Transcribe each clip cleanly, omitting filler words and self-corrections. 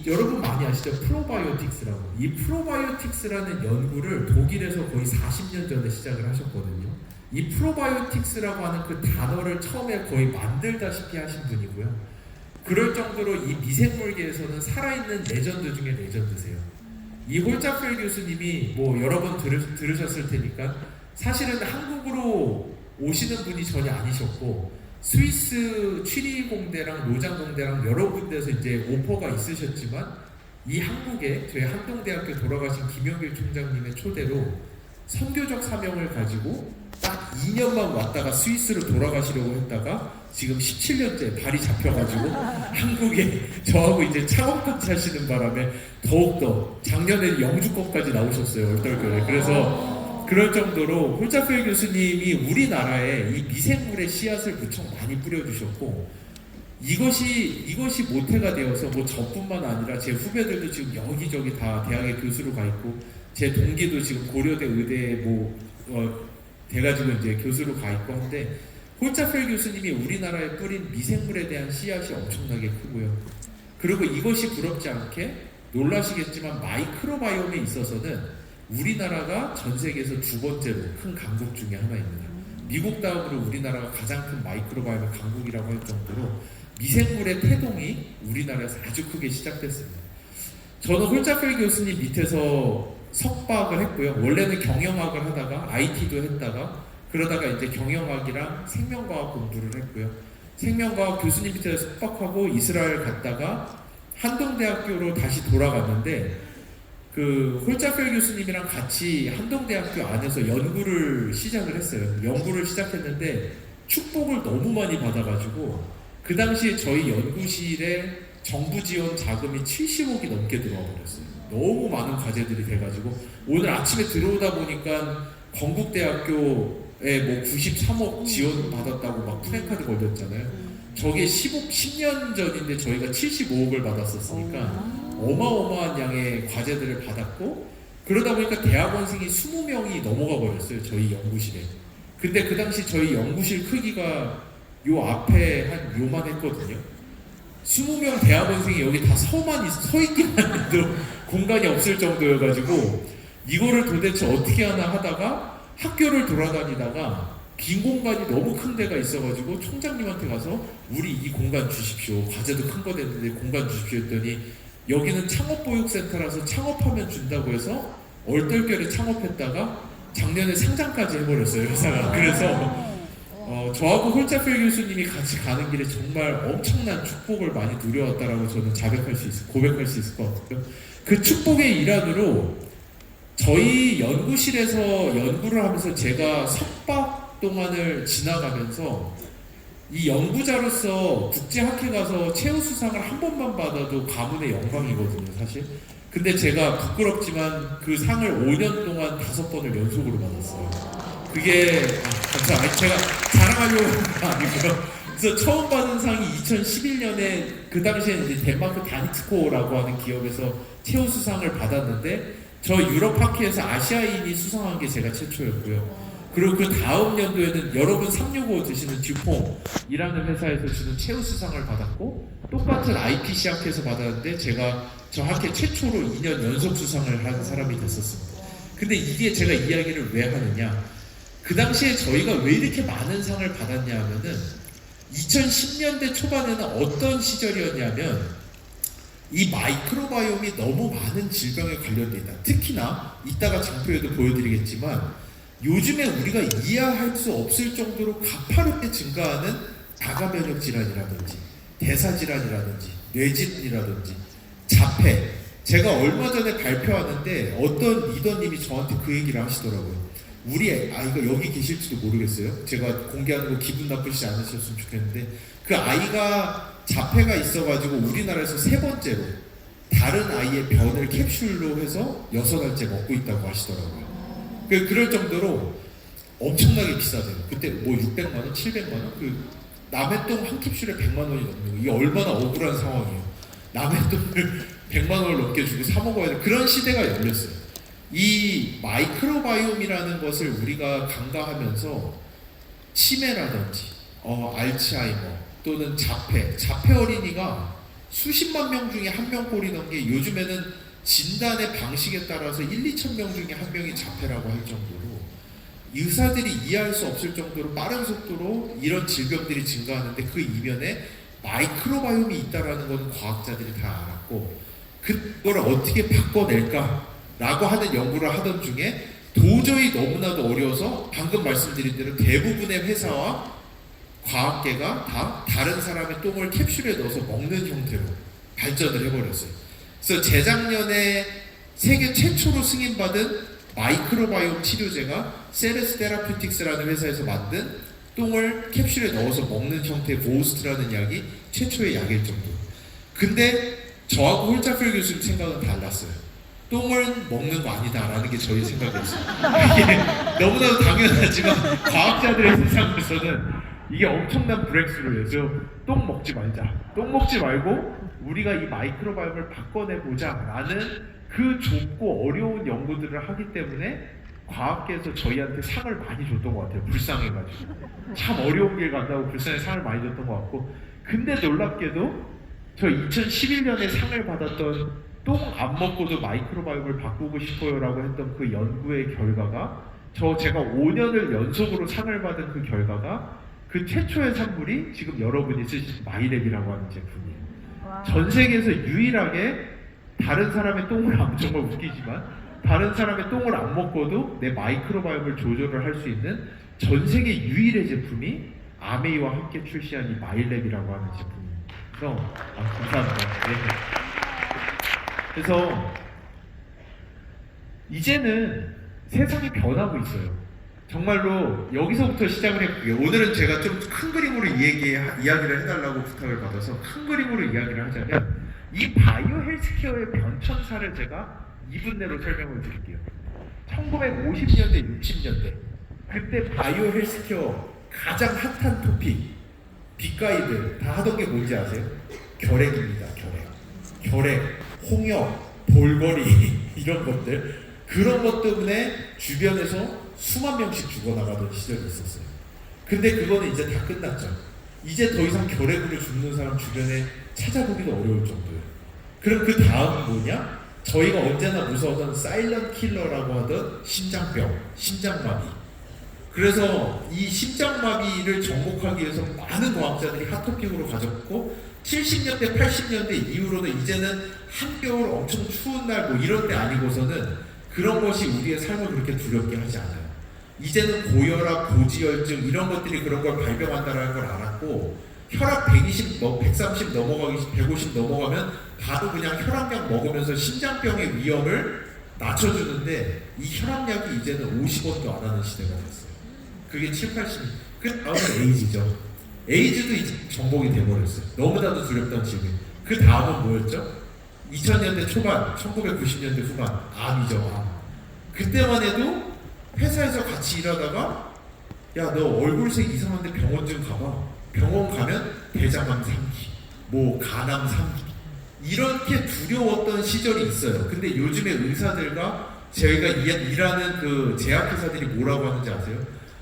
여러분 많이 아시죠? 프로바이오틱스라고. 이 프로바이오틱스라는 연구를 독일에서 거의 40년 전에 시작을 하셨거든요. 이 프로바이오틱스라고 하는 그 단어를 처음에 거의 만들다시피 하신 분이고요. 그럴 정도로 이 미생물계에서는 살아있는 레전드 중에 레전드세요. 이 홀자펠 교수님이 뭐 여러 번 들으셨을 테니까 사실은 한국으로 오시는 분이 전혀 아니셨고 스위스 취리 공대랑 노장 공대랑 여러 군데서 이제 오퍼가 있으셨지만 이 한국에 저희 한동대학교 돌아가신 김영길 총장님의 초대로 선교적 사명을 가지고 딱 2년만 왔다가 스위스로 돌아가시려고 했다가 지금 17년째 발이 잡혀가지고 한국에 저하고 이제 창업같이 하시는 바람에 더욱더 작년에 영주권까지 나오셨어요. 얼떨결에. 그래서 그럴 정도로 홀자펠 교수님이 우리나라에 이 미생물의 씨앗을 무척 많이 뿌려주셨고 이것이 모태가 되어서 뭐 저뿐만 아니라 제 후배들도 지금 여기저기 다 대학에 교수로 가 있고 제 동기도 지금 고려대 의대에 돼가지고 이제 교수로 가 있고 한데 홀자펠 교수님이 우리나라에 뿌린 미생물에 대한 씨앗이 엄청나게 크고요. 그리고 이것이 부럽지 않게 놀라시겠지만 마이크로바이옴에 있어서는 우리나라가 전 세계에서 두 번째로 큰 강국 중에 하나입니다. 미국 다음으로 우리나라가 가장 큰 마이크로바이옴 강국이라고 할 정도로 미생물의 태동이 우리나라에서 아주 크게 시작됐습니다. 저는 홀자펠 교수님 밑에서 석박을 했고요. 원래는 경영학을 하다가 IT도 했다가 그러다가 이제 경영학이랑 생명과학 공부를 했고요. 생명과학 교수님 밑에서 석박하고 이스라엘 갔다가 한동대학교로 다시 돌아갔는데 그 홀자펠 교수님이랑 같이 한동대학교 안에서 연구를 시작을 했어요. 연구를 시작했는데 축복을 너무 많이 받아가지고 그 당시에 저희 연구실에 정부 지원 자금이 70억이 넘게 들어와 버렸어요. 너무 많은 과제들이 돼가지고 오늘 아침에 들어오다 보니까 건국대학교에 뭐 93억 지원 받았다고 막 프랜카드 걸렸잖아요. 저게 10년 전인데 저희가 75억을 받았었으니까 어마어마한 양의 과제들을 받았고 그러다 보니까 대학원생이 20명이 넘어가 버렸어요. 저희 연구실에. 근데 그 당시 저희 연구실 크기가 요 앞에 한 요만했거든요. 20명 대학원생이 여기 다 서 있기만 해도 공간이 없을 정도여가지고 이거를 도대체 어떻게 하나 하다가 학교를 돌아다니다가 빈 공간이 너무 큰 데가 있어가지고 총장님한테 가서 우리 이 공간 주십시오. 과제도 큰 거 됐는데 공간 주십시오 했더니 여기는 창업보육센터라서 창업하면 준다고 해서 얼떨결에 창업했다가 작년에 상장까지 해버렸어요, 회사가. 그래서 저하고 홀자펠 교수님이 같이 가는 길에 정말 엄청난 축복을 많이 누려왔다라고 저는 고백할 수 있을 것 같고요. 그 축복의 일환으로 저희 연구실에서 연구를 하면서 제가 석박 동안을 지나가면서 이 연구자로서 국제학회 가서 최우수상을 한 번만 받아도 가문의 영광이거든요, 사실. 근데 제가 부끄럽지만 그 상을 5년 동안 5번을 연속으로 받았어요. 그게 감사합니다. 제가 자랑하려고 하는 거 아니고요. 그래서 처음 받은 상이 2011년에 그 당시에는 이제 덴마크 다니츠코라고 하는 기업에서 최우수상을 받았는데 저 유럽 학회에서 아시아인이 수상한 게 제가 최초였고요. 그리고 그 다음 연도에는 여러분 365 드시는 듀퐁이라는 회사에서 주는 최우수상을 받았고 똑같은 IPC 학회에서 받았는데 제가 저 학회 최초로 2년 연속 수상을 한 사람이 됐었습니다. 근데 이게 제가 이야기를 왜 하느냐, 그 당시에 저희가 왜 이렇게 많은 상을 받았냐 하면은 2010년대 초반에는 어떤 시절이었냐면 이 마이크로바이옴이 너무 많은 질병에 관련돼 있다. 특히나 이따가 장표에도 보여드리겠지만 요즘에 우리가 이해할 수 없을 정도로 가파르게 증가하는 자가면역 질환이라든지 대사질환이라든지 뇌질이라든지 자폐. 제가 얼마 전에 발표하는데 어떤 리더님이 저한테 그 얘기를 하시더라고요. 우리 아이가 여기 계실지도 모르겠어요. 제가 공개하는 거 기분 나쁘시지 않으셨으면 좋겠는데 그 아이가 자폐가 있어가지고 우리나라에서 3번째로 다른 아이의 변을 캡슐로 해서 6알째 먹고 있다고 하시더라고요. 그럴 정도로 엄청나게 비싸대요. 그때 뭐 600만원, 700만원? 그 남의 똥 한 캡슐에 100만원이 넘는 거. 이게 얼마나 억울한 상황이에요. 남의 똥을 100만원을 넘게 주고 사 먹어야 돼. 그런 시대가 열렸어요. 이 마이크로바이옴이라는 것을 우리가 간과하면서 치매라든지 알츠하이머 또는 자폐 어린이가 수십만 명 중에 한 명꼴이던 게 요즘에는 진단의 방식에 따라서 2천 명 중에 한 명이 자폐라고 할 정도로 의사들이 이해할 수 없을 정도로 빠른 속도로 이런 질병들이 증가하는데 그 이면에 마이크로바이옴이 있다라는 건 과학자들이 다 알았고 그걸 어떻게 바꿔낼까라고 하는 연구를 하던 중에 도저히 너무나도 어려워서 방금 말씀드린 대로 대부분의 회사와 과학계가 다 다른 사람의 똥을 캡슐에 넣어서 먹는 형태로 발전을 해버렸어요. 그래서 재작년에 세계 최초로 승인받은 마이크로바이옴 치료제가 세레스 테라퓨틱스라는 회사에서 만든 똥을 캡슐에 넣어서 먹는 형태의 고스트라는 약이 최초의 약일 정도. 근데 저하고 홀자필 교수님 생각은 달랐어요. 똥을 먹는 거 아니다라는 게 저희 생각이었어요. 이게 너무나도 당연하지만 과학자들의 세상에서는 이게 엄청난 브렉스루예요. 똥 먹지 말자. 똥 먹지 말고 우리가 이 마이크로바이옴을 바꿔내보자라는 그 좁고 어려운 연구들을 하기 때문에 과학계에서 저희한테 상을 많이 줬던 것 같아요. 불쌍해가지고 참 어려운 길 간다고 불쌍해 상을 많이 줬던 것 같고 근데 놀랍게도 저 2011년에 상을 받았던 똥 안 먹고도 마이크로바이옴을 바꾸고 싶어요라고 했던 그 연구의 결과가 제가 5년을 연속으로 상을 받은 그 결과가 그 최초의 산물이 지금 여러분이 쓰신 마이랩이라고 하는 제품이에요. 전 세계에서 유일하게 다른 사람의 똥을 정말 웃기지만 다른 사람의 똥을 안 먹고도 내 마이크로바이옴을 조절을 할 수 있는 전 세계 유일의 제품이 아메이와 함께 출시한 이 마이랩이라고 하는 제품입니다. 그래서 감사합니다. 네. 그래서 이제는 세상이 변하고 있어요. 정말로 여기서부터 시작을 해볼게요. 오늘은 제가 좀 큰 그림으로 이야기를 해달라고 부탁을 받아서 큰 그림으로 이야기를 하자면 이 바이오 헬스케어의 변천사를 제가 2분 내로 설명을 드릴게요. 1950년대, 60년대 그때 바이오 헬스케어 가장 핫한 토픽 빅가이드 다 하던 게 뭔지 아세요? 결핵입니다. 결핵, 홍역, 볼거리 이런 것들 그런 것 때문에 주변에서 수만 명씩 죽어나가던 시절이 있었어요. 근데 그거는 이제 다 끝났죠. 이제 더 이상 결핵으로 죽는 사람 주변에 찾아보기도 어려울 정도예요. 그럼 그 다음 뭐냐? 저희가 언제나 무서워하던 사일런트 킬러라고 하던 심장병, 심장마비. 그래서 이 심장마비를 정복하기 위해서 많은 과학자들이 핫토픽으로 가졌고 70년대, 80년대 이후로는 이제는 한겨울 엄청 추운 날 뭐 이런 때 아니고서는 그런 것이 우리의 삶을 그렇게 두렵게 하지 않아요. 이제는 고혈압, 고지혈증 이런 것들이 그런 걸 발병한다는 걸 알았고 혈압 120, 130 넘어가기 150 넘어가면 바로 그냥 혈압약 먹으면서 심장병의 위험을 낮춰주는데 이 혈압약이 이제는 50원도 안 하는 시대가 됐어요. 그게 7, 80. 그 다음은 에이즈죠. 에이즈도 이제 정복이 돼버렸어요. 너무나도 두렵던 질병. 그 다음은 뭐였죠? 2000년대 초반, 1990년대 후반, 암이죠, 암. 그때만 해도 회사에서 같이 일하다가 야, 너 얼굴색 이상한데 병원 좀 가봐. 병원 가면 대장암 3기, 뭐 간암 3기 이렇게 두려웠던 시절이 있어요. 근데 요즘에 의사들과 저희가 일하는 그 제약회사들이 뭐라고 하는지 아세요?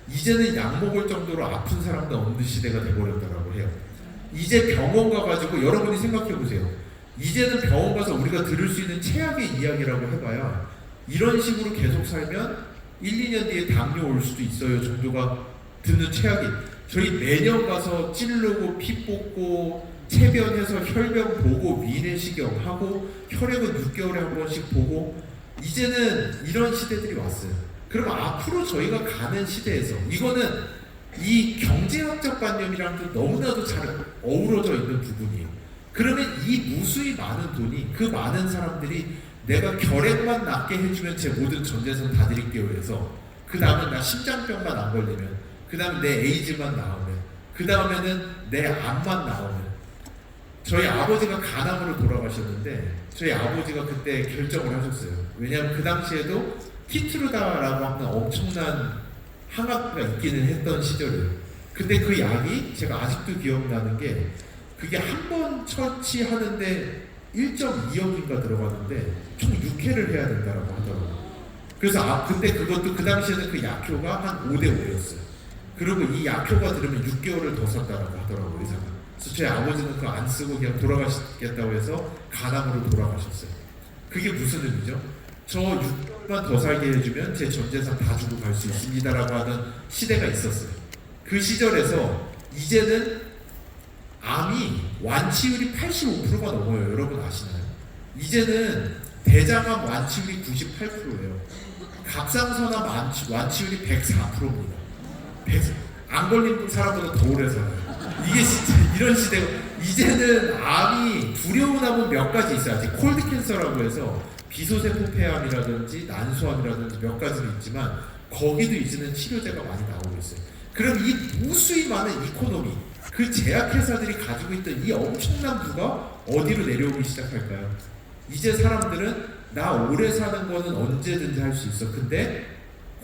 이제는 약 먹을 정도로 아픈 사람도 없는 시대가 돼버렸다고 해요. 이제 병원 가가지고 여러분이 생각해보세요. 이제는 병원 가서 우리가 들을 수 있는 최악의 이야기라고 해봐야 이런 식으로 계속 살면 1, 2년 뒤에 당뇨 올 수도 있어요 정도가 듣는 최악이. 저희 매년 가서 찌르고 피 뽑고 체변해서 혈변 보고 위내시경 하고 혈액은 6개월에 한 번씩 보고 이제는 이런 시대들이 왔어요. 그럼 앞으로 저희가 가는 시대에서 이거는 이 경제학적 관념이랑 너무나도 잘 어우러져 있는 부분이에요. 그러면 이 무수히 많은 돈이 그 많은 사람들이 내가 결핵만 낫게 해주면 제 모든 전 재산 다 드릴게요 해서 그 다음에 나 심장병만 안 걸리면 그 다음에 내 에이즈만 나오면 그 다음에는 내 암만 나오면 저희 아버지가 간암으로 돌아가셨는데 저희 아버지가 그때 결정을 하셨어요. 왜냐하면 그 당시에도 키트루다라고 하는 엄청난 항암제가 있기는 했던 시절이에요. 근데 그 약이 제가 아직도 기억나는 게 그게 한 번 처치하는데 1.2억인가 들어가는데 총 6회를 해야 된다고 하더라고요. 그래서 근데 그것도 그 당시에는 그 약효가 한 5대 5였어요. 그리고 이 약효가 들으면 6개월을 더 산다고 하더라고요, 의사가. 저희 아버지는 그거 안 쓰고 그냥 돌아가시겠다고 해서 간암으로 돌아가셨어요. 그게 무슨 의미죠? 저 6년만 더 살게 해주면 제 전 재산 다 주고 갈 수 있습니다라고 하는 시대가 있었어요. 그 시절에서 이제는 암이 완치율이 85%가 넘어요. 여러분 아시나요? 이제는 대장암 완치율이 98%예요. 갑상선암 완치율이 104%입니다. 안 걸린 사람보다 더 오래 살아요. 이게 진짜 이런 시대가 이제는 암이 두려운 암은 몇 가지 있어요. 아직 콜드 캔서라고 해서 비소세포 폐암이라든지 난소암이라든지 몇 가지는 있지만 거기도 이제는 치료제가 많이 나오고 있어요. 그럼 이 무수히 많은 이코노미 그 제약회사들이 가지고 있던 이 엄청난 부가 어디로 내려오기 시작할까요? 이제 사람들은 나 오래 사는 거는 언제든지 할 수 있어. 근데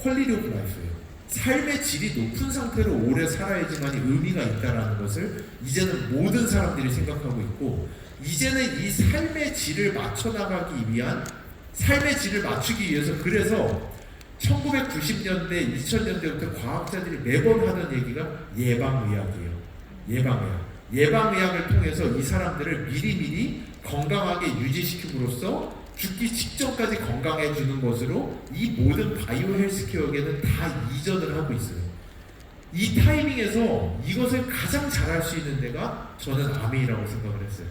퀄리티 오브 라이프예요. 삶의 질이 높은 상태로 오래 살아야지만 의미가 있다는 것을 이제는 모든 사람들이 생각하고 있고, 이제는 이 삶의 질을 맞춰나가기 위한 삶의 질을 맞추기 위해서 그래서 1990년대, 2000년대부터 과학자들이 매번 하던 얘기가 예방의학이에요. 예방의학을 통해서 이 사람들을 미리미리 건강하게 유지시킴으로써 죽기 직전까지 건강해주는 것으로 이 모든 바이오 헬스케어계는 다 이전을 하고 있어요. 이 타이밍에서 이것을 가장 잘할 수 있는 데가 저는 아메이라고 생각을 했어요.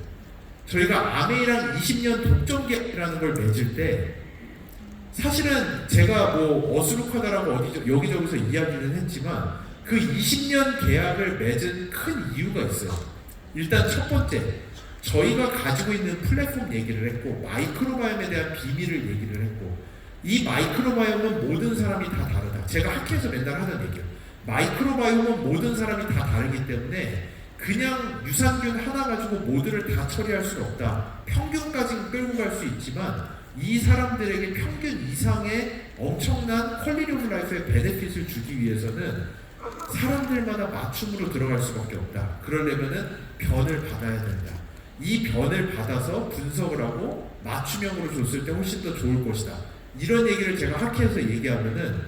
저희가 아메이랑 20년 독점 계약이라는 걸 맺을 때 사실은 제가 뭐 어수룩하다라고 여기저기서 이야기는 했지만 그 20년 계약을 맺은 큰 이유가 있어요. 일단 첫 번째, 저희가 가지고 있는 플랫폼 얘기를 했고 마이크로바이옴에 대한 비밀을 얘기를 했고, 이 마이크로바이옴은 모든 사람이 다 다르다. 제가 학회에서 맨날 하는 얘기예요. 마이크로바이옴은 모든 사람이 다 다르기 때문에 그냥 유산균 하나 가지고 모두를 다 처리할 수는 없다. 평균까지는 끌고 갈 수 있지만 이 사람들에게 평균 이상의 엄청난 퀄리티 오브 라이프의 베네핏을 주기 위해서는 사람들마다 맞춤으로 들어갈 수밖에 없다. 그러려면은 변을 받아야 된다. 이 변을 받아서 분석을 하고 맞춤형으로 줬을 때 훨씬 더 좋을 것이다. 이런 얘기를 제가 학회에서 얘기하면은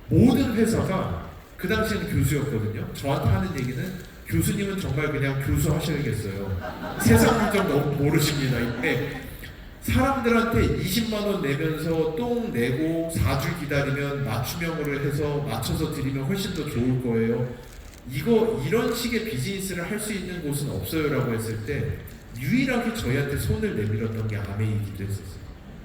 모든 회사가, 그 당시에는 교수였거든요. 저한테 하는 얘기는 교수님은 정말 그냥 교수 하셔야겠어요. 세상 물정 너무 모르십니다. 이때 사람들한테 20만 원 내면서 똥 내고 4주 기다리면 맞춤형으로 해서 맞춰서 드리면 훨씬 더 좋을 거예요. 이런 식의 비즈니스를 할 수 있는 곳은 없어요라고 했을 때 유일하게 저희한테 손을 내밀었던 게 아메이이기도 했었어요.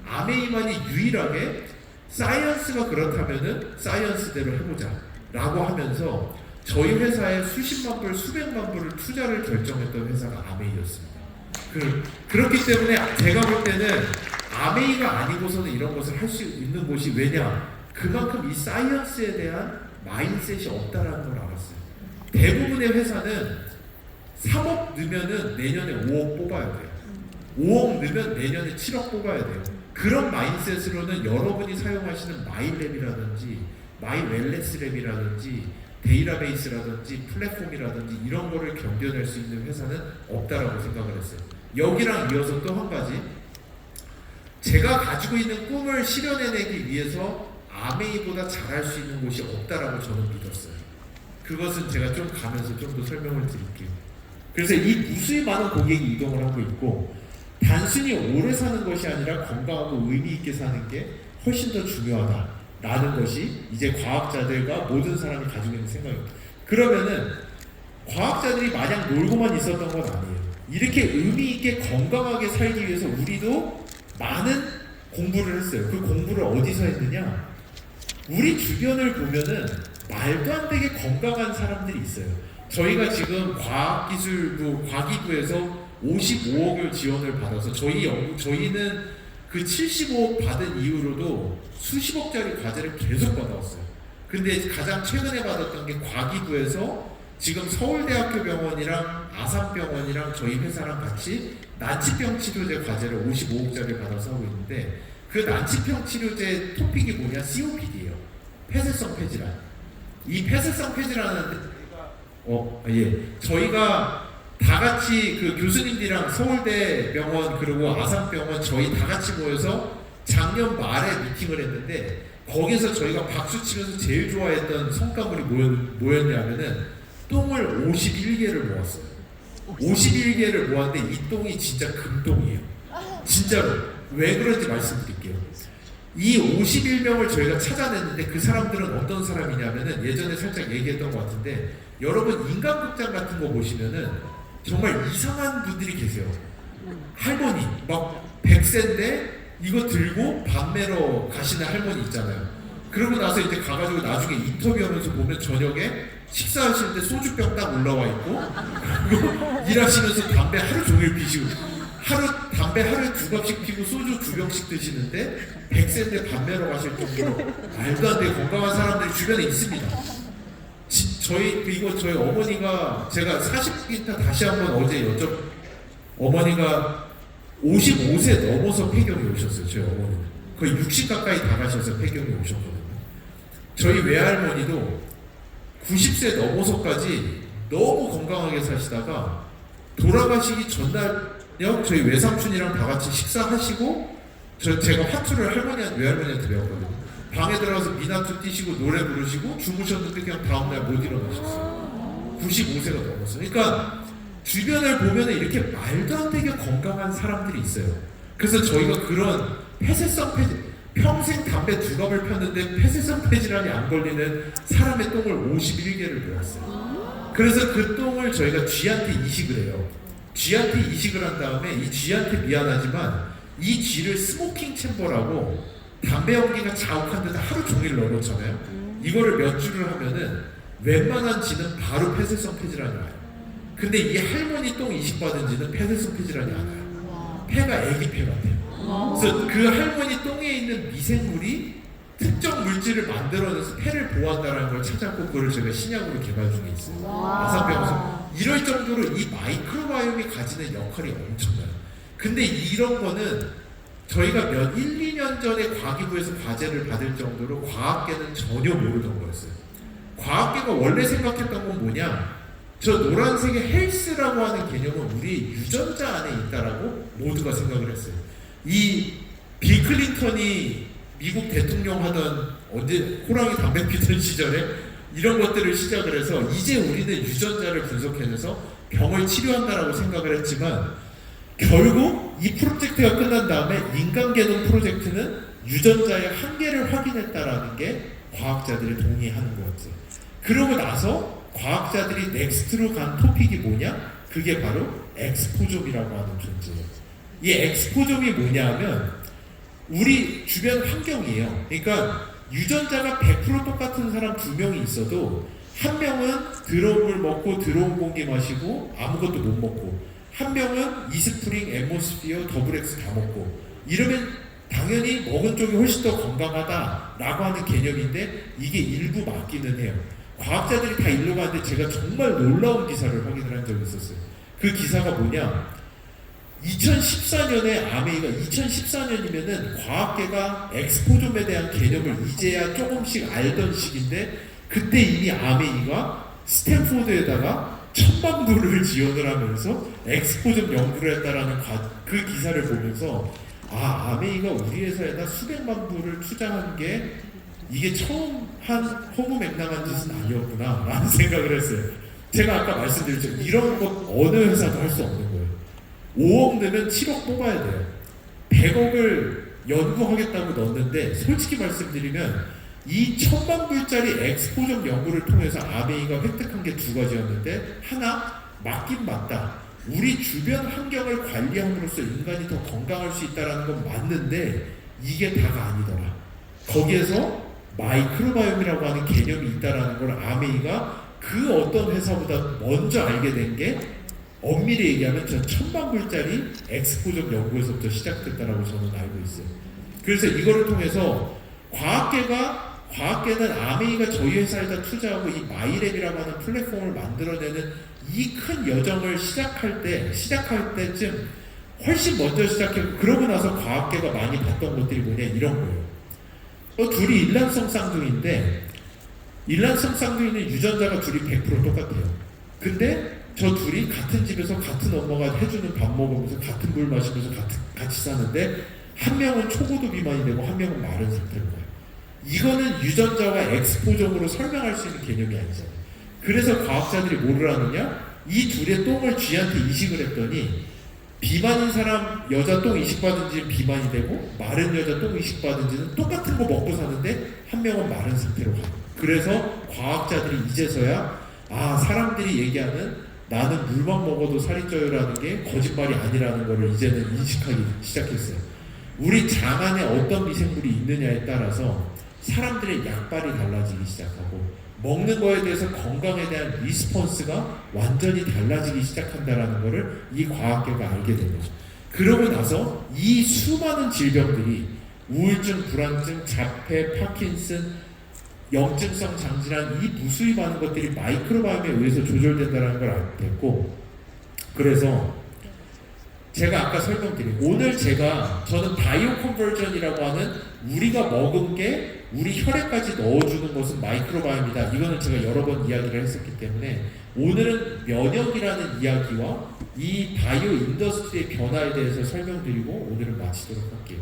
아메이만이 유일하게 사이언스가 그렇다면은 사이언스대로 해보자 라고 하면서 저희 회사에 수십만 불, 수백만 불을 투자를 결정했던 회사가 아메이였습니다. 그렇기 때문에 제가 볼 때는 아메이가 아니고서는 이런 것을 할 수 있는 곳이, 왜냐? 그만큼 이 사이언스에 대한 마인셋이 없다라는 걸 알았어요. 대부분의 회사는 3억 넣으면은 내년에 5억 뽑아야 돼요. 5억 넣으면 내년에 7억 뽑아야 돼요. 그런 마인셋으로는 여러분이 사용하시는 마이랩이라든지 마이웰네스랩이라든지 데이터베이스라든지 플랫폼이라든지 이런 거를 견뎌낼 수 있는 회사는 없다라고 생각을 했어요. 여기랑 이어서 또 한 가지, 제가 가지고 있는 꿈을 실현해내기 위해서 아메이보다 잘할 수 있는 곳이 없다라고 저는 믿었어요. 그것은 제가 좀 가면서 좀 더 설명을 드릴게요. 그래서 이 무수히 많은 고객이 이동을 하고 있고, 단순히 오래 사는 것이 아니라 건강하고 의미 있게 사는 게 훨씬 더 중요하다라는 것이 이제 과학자들과 모든 사람이 가지고 있는 생각입니다. 그러면은 과학자들이 마냥 놀고만 있었던 건 아니에요. 이렇게 의미 있게 건강하게 살기 위해서 우리도 많은 공부를 했어요. 그 공부를 어디서 했느냐? 우리 주변을 보면은 말도 안 되게 건강한 사람들이 있어요. 저희가 지금 과학기술부 과기부에서 55억을 지원을 받아서 저희는 그 75억 받은 이후로도 수십억짜리 과제를 계속 받아왔어요. 근데 가장 최근에 받았던 게 과기부에서 지금 서울대학교 병원이랑 아산병원이랑 저희 회사랑 같이 난치병 치료제 과제를 55억짜리 받아서 하고 있는데, 그 난치병 치료제 토픽이 뭐냐? COPD예요. 폐쇄성 폐질환. 이 폐쇄성 폐질환은 저희가 다 같이 그 교수님들이랑 서울대 병원 그리고 아산병원 저희 다 같이 모여서 작년 말에 미팅을 했는데, 거기서 저희가 박수 치면서 제일 좋아했던 성과물이 뭐였냐면은 똥을 51개를 모았어요. 51개를 모았는데 이 똥이 진짜 금똥이에요. 진짜로. 왜 그런지 말씀드릴게요. 이 51명을 저희가 찾아냈는데 그 사람들은 어떤 사람이냐면은 예전에 살짝 얘기했던 것 같은데 여러분 인간극장 같은 거 보시면은 정말 이상한 분들이 계세요. 할머니 막 100세인데 이거 들고 밥 매러 가시는 할머니 있잖아요. 그러고 나서 이제 가가지고 나중에 인터뷰하면서 보면 저녁에 식사하실 때 소주병 딱 올라와 있고 그리고 일하시면서 담배 하루 종일 피시고 담배 하루에 2갑씩 피고 소주 2병씩 드시는데 100세인데 밥 매러 가실 정도로 말도 안 되게 건강한 사람들이 주변에 있습니다. 저희 어머니가 제가 40기타 다시 한번 어제 어머니가 55세 넘어서 폐경이 오셨어요. 저희 어머니는 거의 60 가까이 다 가셔서 폐경이 오셨거든요. 저희 외할머니도 90세 넘어서까지 너무 건강하게 사시다가 돌아가시기 전날요 저희 외삼촌이랑 다 같이 식사하시고 제가 화투를 외할머니한테 배웠거든요. 방에 들어가서 미나투 뛰시고 노래 부르시고 주무셨는데 그냥 다음날 못 일어나셨어요. 95세가 넘었어요. 그러니까 주변을 보면 이렇게 말도 안 되게 건강한 사람들이 있어요. 그래서 저희가 그런 폐쇄성 폐지, 평생 담배 2갑을 폈는데 폐쇄성 폐질환이 안 걸리는 사람의 똥을 51개를 모았어요. 그래서 그 똥을 저희가 쥐한테 이식을 해요. 쥐한테 이식을 한 다음에 이 쥐한테 미안하지만 이 쥐를 스모킹 챔버라고 담배 연기가 자욱한 데다 하루 종일 넣어놓잖아요. 이거를 몇 주를 하면은 웬만한 쥐는 바로 폐쇄성 폐질환이 와요. 근데 이 할머니 똥 이식받은 쥐는 폐쇄성 폐질환이 안 와요. 폐가 애기 폐 같아요. 그래서 그 할머니 똥에 있는 미생물이 특정 물질을 만들어내서 폐를 보호한다는 걸 찾았고 그걸 제가 신약으로 개발 중에 있어요. 아산병원에서 이럴 정도로 이 마이크로바이옴이 가지는 역할이 엄청나요. 근데 이런 거는 저희가 1, 2년 전에 과기부에서 과제를 받을 정도로 과학계는 전혀 모르던 거였어요. 과학계가 원래 생각했던 건 뭐냐? 저 노란색의 헬스라고 하는 개념은 우리 유전자 안에 있다라고 모두가 생각을 했어요. 이 빌 클린턴이 미국 대통령 하던 언제 호랑이 담배 피던 시절에 이런 것들을 시작을 해서 이제 우리는 유전자를 분석해내서 병을 치료한다라고 생각을 했지만 결국 이 프로젝트가 끝난 다음에 인간 개놈 프로젝트는 유전자의 한계를 확인했다라는 게 과학자들이 동의하는 거였어요. 그러고 나서 과학자들이 넥스트로 간 토픽이 뭐냐? 그게 바로 엑스포좀이라고 하는 존재예요. 이 엑스포좀이 뭐냐면 우리 주변 환경이에요. 그러니까 유전자가 100% 똑같은 사람 2명이 있어도 한 명은 더러운 물 먹고 더러운 공기 마시고 아무것도 못 먹고 한 명은 이스프링, 엠모스피어, 더블엑스 다 먹고 이러면 당연히 먹은 쪽이 훨씬 더 건강하다라고 하는 개념인데 이게 일부 맞기는 해요. 과학자들이 다 일로 가는데 제가 정말 놀라운 기사를 확인을 한 적이 있었어요. 그 기사가 뭐냐? 2014년에 아메이가 2014년이면은 과학계가 엑스포좀에 대한 개념을 이제야 조금씩 알던 시기인데 그때 이미 아메이가 스탠포드에다가 1000만 불을 지원을 하면서 엑스포좀 연구를 했다라는 그 기사를 보면서 아메이가 우리 회사에다 수백만 불을 투자한 게 이게 처음 한 허무맹랑한 짓은 아니었구나 라는 생각을 했어요. 제가 아까 말씀드렸죠. 이런 것 어느 회사도 할 수 없는 거예요. 5억 내면 7억 뽑아야 돼요. 100억을 연구하겠다고 넣었는데 솔직히 말씀드리면 이 1000만 불짜리 엑스포점 연구를 통해서 아메이가 획득한 게 2가지였는데 하나, 맞긴 맞다. 우리 주변 환경을 관리함으로써 인간이 더 건강할 수 있다는 건 맞는데 이게 다가 아니더라. 거기에서 마이크로바이옴이라고 하는 개념이 있다는 걸 아메이가 그 어떤 회사보다 먼저 알게 된 게 엄밀히 얘기하면 저 1000만 불짜리 엑스포점 연구에서부터 시작됐다라고 저는 알고 있어요. 그래서 이거를 통해서 과학계는 아메이가 저희 회사에다 투자하고 이 마이랩이라고 하는 플랫폼을 만들어내는 이 큰 여정을 시작할 때쯤 훨씬 먼저 시작했고 그러고 나서 과학계가 많이 봤던 것들이 뭐냐 이런 거예요. 둘이 일란성 쌍둥이인데 일란성 쌍둥이는 유전자가 둘이 100% 똑같아요. 근데 저 둘이 같은 집에서 같은 엄마가 해주는 밥 먹으면서 같은 물 마시면서 같이 사는데 한 명은 초고도 비만이 되고 한 명은 마른 상태인 거예요. 이거는 유전자와 엑스포점으로 설명할 수 있는 개념이 아니잖아요. 그래서 과학자들이 뭐를 하느냐? 이 둘의 똥을 쥐한테 이식을 했더니 비만인 사람 여자 똥 이식받은 지는 비만이 되고 마른 여자 똥 이식받은 지는 똑같은 거 먹고 사는데 한 명은 마른 상태로 가요. 그래서 과학자들이 이제서야 사람들이 얘기하는 나는 물만 먹어도 살이 쪄요라는 게 거짓말이 아니라는 거를 이제는 인식하기 시작했어요. 우리 장 안에 어떤 미생물이 있느냐에 따라서 사람들의 약발이 달라지기 시작하고 먹는 거에 대해서 건강에 대한 리스폰스가 완전히 달라지기 시작한다라는 것을 이 과학계가 알게 된 거죠. 그러고 나서 이 수많은 질병들이 우울증, 불안증, 자폐, 파킨슨, 염증성 장질환 이 무수히 많은 것들이 마이크로바이옴에 의해서 조절된다는 걸 알게 됐고, 그래서 제가 아까 설명드린 오늘 저는 바이오 컨버전이라고 하는 우리가 먹은 게 우리 혈액까지 넣어주는 것은 마이크로바이옴이다. 이거는 제가 여러 번 이야기를 했었기 때문에 오늘은 면역이라는 이야기와 이 바이오 인더스트리의 변화에 대해서 설명드리고 오늘은 마치도록 할게요.